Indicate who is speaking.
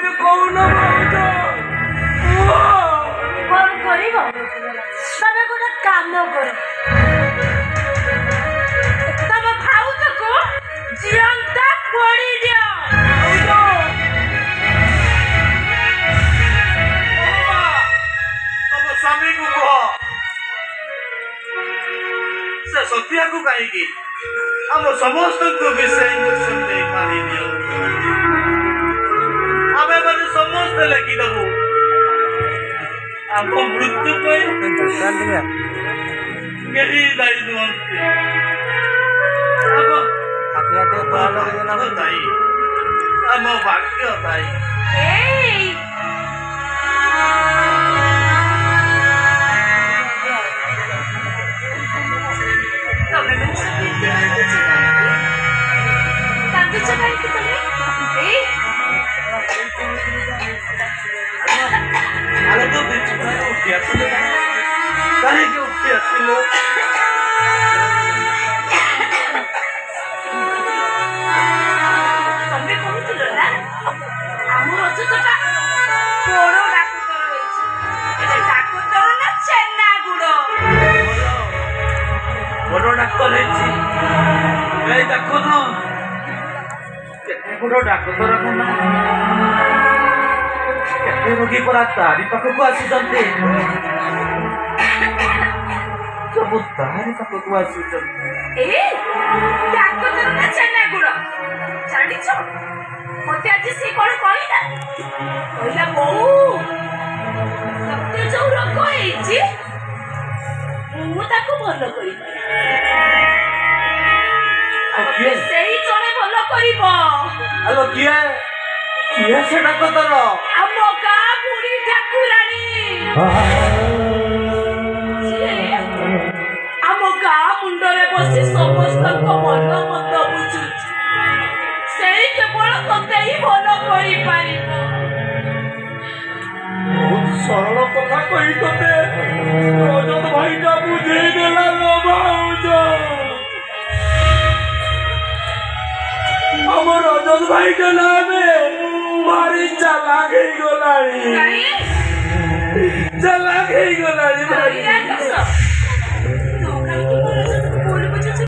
Speaker 1: କରିବି କହୁନ ଭାଉଜ?
Speaker 2: କଣ କରିବ? ତମେ ଗୋଟେ କାମ କର, ତମ ଭାଉଜକୁ ଜିଅନ୍ତା ପୋଡ଼ି ଦିଅ।
Speaker 3: ତମ ସ୍ୱାମୀକୁ କୁହ ସେ ସତ୍ୟାକୁ କାହିଁକି ଆମ ସମସ୍ତଙ୍କୁ ମିଶେଇ ଇଞ୍ଜେକ୍ସନ ଦେଇ ମାରି ଦିଅନ୍ତୁ। ଆମେ ମାନେ ସମସ୍ତେ ଲେଖିଦେବୁ ଆମ ମୃତ୍ୟୁ ପାଇଁ କେହି ଦାୟୀ ନୁହନ୍ତି। ଆମ ଭାଗ୍ୟ ଦାୟୀ। अरे तो बीच में उठी आसिलो काहे उठी आसिलो?
Speaker 2: तमे कहूथिलो ना हमर अजतटा बड़ डाक्टर होइछ। एटा डाक्टर ना छेना गुड़ो
Speaker 3: बड़ डाक्टर होइछ। ए देखुनु केते बड़ डाक्टर कोना केते रोगी परा तारी पाखକୁ ଆସୁଛନ୍ତି। ସବୁ ତାରି ପାଖକୁ ଆସୁଛନ୍ତି।
Speaker 2: ए डाक्टर ना छेना गुड़ो ଜାଣିଛ ମତେ ଆଜି ସେ କଣ କହିଲା? କହିଲା ବୋଉ ତତେ ଯୋଉ ରୋଗ ହେଇଛି ମୁଁ ତାକୁ ଭଲ କରିବି। ସେଇ ଜଣେ ଭଲ କରିବ।
Speaker 3: ଆଲୋ କିଏ କିଏ ସେଟା କତର?
Speaker 2: ଆମ ଗାଁ ବୁଢୀ ଠାକୁରାଣୀ। ଆମ ଗାଁ ମୁଣ୍ଡରେ ବସି ସମସ୍ତଙ୍କ ମନ ମତ ବୁଝୁଛି। ସେଇ କେବଳ ତତେ ହିଁ ଭଲ କରିପାରିବ।
Speaker 3: ବହୁତ ସରଳ କଥା କହି ତତେ ରଜତ ଭାଇଟା ବୁଝେଇ ଦେଲା ଲୋ ଭାଉଜ। ଆମ ରଜତ ଭାଇଟା ନାମେ ଭାରି ଚାଲାକ ହେଇଗଲାଣି। ଚାଲାକ ହେଇଗଲାଣି ଭାଇ।